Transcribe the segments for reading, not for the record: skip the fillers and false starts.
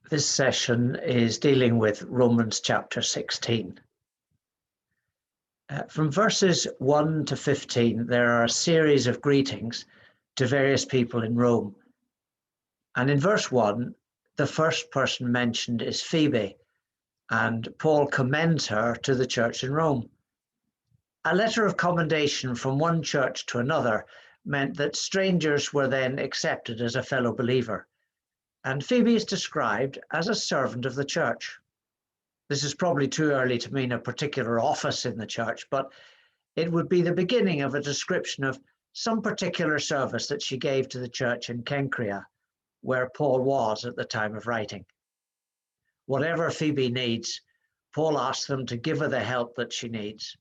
This session is dealing with Romans chapter 16. From verses 1 to 15, there are a series of greetings to various people in Rome. And in verse 1, the first person mentioned is Phoebe, and Paul commends her to the church in Rome. A letter of commendation from one church to another meant that strangers were then accepted as a fellow believer. And Phoebe is described as a servant of the church. This is probably too early to mean a particular office in the church, but it would be the beginning of a description of some particular service that she gave to the church in Cenchrea, where Paul was at the time of writing. Whatever Phoebe needs, Paul asks them to give her the help that she needs.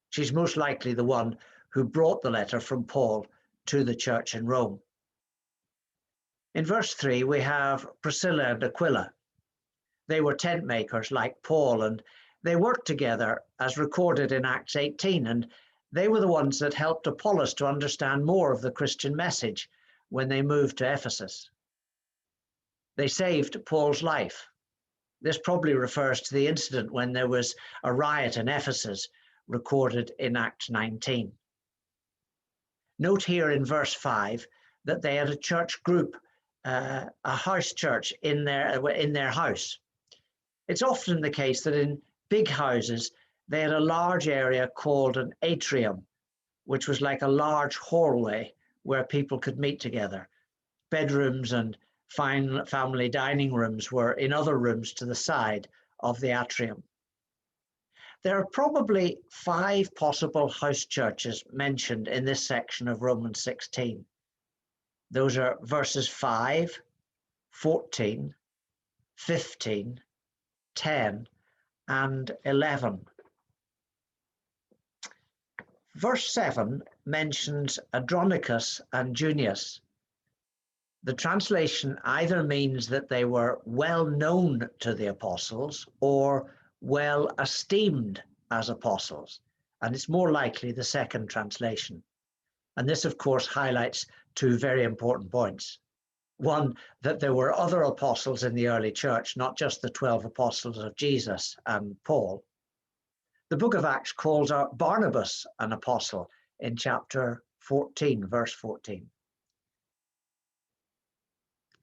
She's most likely the one who brought the letter from Paul to the church in Rome. In verse 3, we have Priscilla and Aquila. They were tent makers like Paul, and they worked together as recorded in Acts 18, and they were the ones that helped Apollos to understand more of the Christian message when they moved to Ephesus. They saved Paul's life. This probably refers to the incident when there was a riot in Ephesus, recorded in Acts 19. Note here in verse 5 that they had a church group, a house church in their house. It's often the case that in big houses, they had a large area called an atrium, which was like a large hallway where people could meet together. Bedrooms and fine family dining rooms were in other rooms to the side of the atrium. There are probably 5 possible house churches mentioned in this section of Romans 16. Those are verses 5, 14, 15, 10, and 11. Verse 7 mentions Andronicus and Junius. The translation either means that they were well known to the apostles or well esteemed as apostles, and it's more likely the second translation. And this, of course, highlights 2 very important points. One, that there were other apostles in the early church, not just the 12 apostles of Jesus and Paul. The book of Acts calls out Barnabas an apostle in chapter 14, verse 14.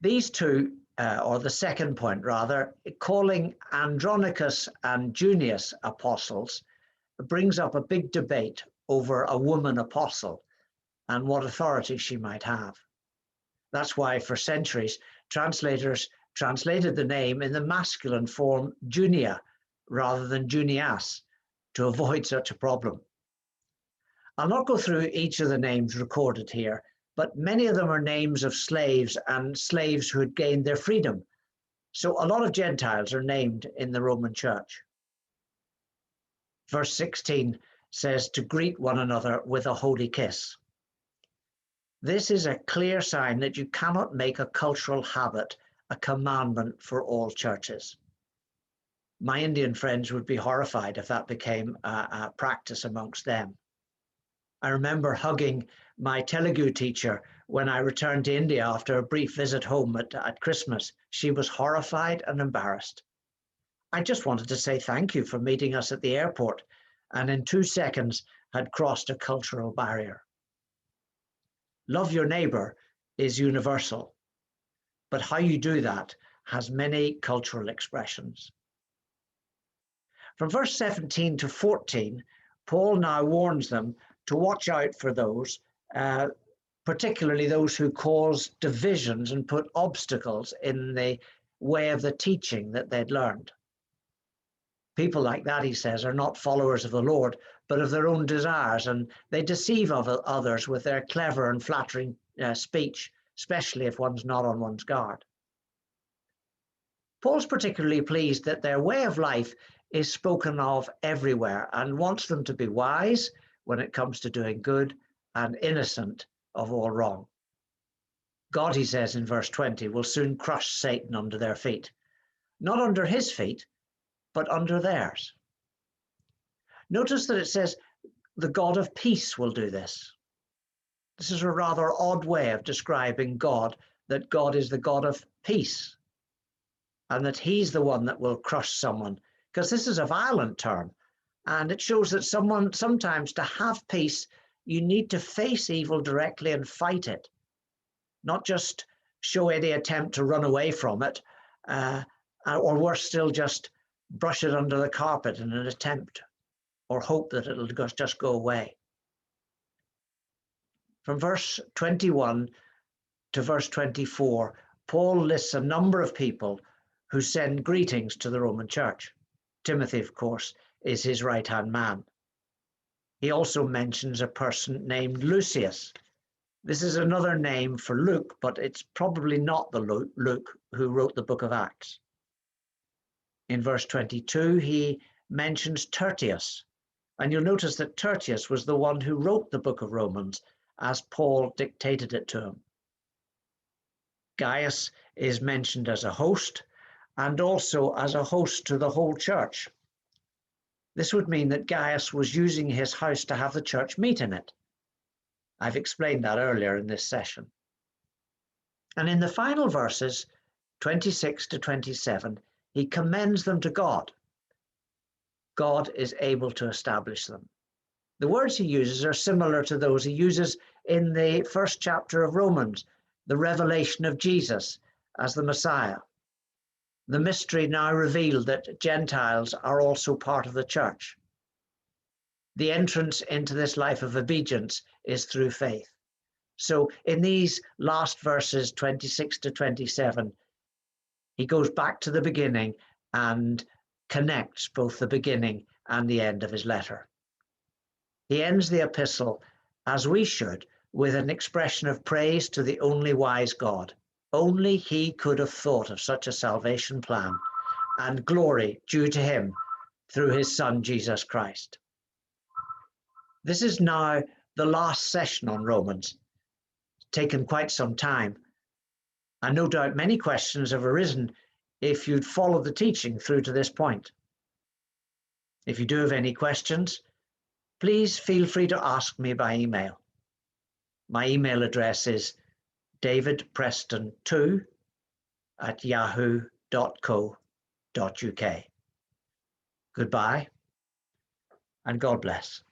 These 2, or the second point rather, calling Andronicus and Junius apostles brings up a big debate over a woman apostle and what authority she might have. That's why for centuries, translators translated the name in the masculine form Junia rather than Junias to avoid such a problem. I'll not go through each of the names recorded here, but many of them are names of slaves and slaves who had gained their freedom. So a lot of Gentiles are named in the Roman Church. Verse 16 says to greet one another with a holy kiss. This is a clear sign that you cannot make a cultural habit a commandment for all churches. My Indian friends would be horrified if that became a practice amongst them. I remember hugging my Telugu teacher when I returned to India after a brief visit home at Christmas. She was horrified and embarrassed. I just wanted to say thank you for meeting us at the airport, and in 2 seconds had crossed a cultural barrier. Love your neighbor is universal, but how you do that has many cultural expressions. From verse 17 to 14, Paul now warns them to watch out for those, particularly those who cause divisions and put obstacles in the way of the teaching that they'd learned. People like that, he says, are not followers of the Lord, but of their own desires, and they deceive others with their clever and flattering speech, especially if one's not on one's guard. Paul's particularly pleased that their way of life is spoken of everywhere and wants them to be wise when it comes to doing good and innocent of all wrong. God, he says in verse 20, will soon crush Satan under their feet, not under his feet, but under theirs. Notice that it says the God of peace will do this. This is a rather odd way of describing God, that God is the God of peace. and that he's the one that will crush someone, because this is a violent term. And it shows that sometimes to have peace, you need to face evil directly and fight it, not just show any attempt to run away from it, or worse still, just brush it under the carpet in an attempt or hope that it'll just go away. From verse 21 to verse 24, Paul lists a number of people who send greetings to the Roman church. Timothy, of course, is his right-hand man. He also mentions a person named Lucius. This is another name for Luke, but it's probably not the Luke who wrote the book of Acts. In verse 22, he mentions Tertius, and you'll notice that Tertius was the one who wrote the book of Romans as Paul dictated it to him. Gaius is mentioned as a host, and also as a host to the whole church. This would mean that Gaius was using his house to have the church meet in it. I've explained that earlier in this session. And in the final verses, 26 to 27, he commends them to God. God is able to establish them. The words he uses are similar to those he uses in the first chapter of Romans, the revelation of Jesus as the Messiah. The mystery now revealed that Gentiles are also part of the church. The entrance into this life of obedience is through faith. So in these last verses, 26 to 27, he goes back to the beginning and connects both the beginning and the end of his letter. He ends the epistle, as we should, with an expression of praise to the only wise God. Only he could have thought of such a salvation plan, and glory due to him through his Son, Jesus Christ. This is now the last session on Romans. It's taken quite some time, and no doubt many questions have arisen if you'd followed the teaching through to this point. If you do have any questions, please feel free to ask me by email. My email address is davidpreston2@yahoo.co.uk. Goodbye, and God bless.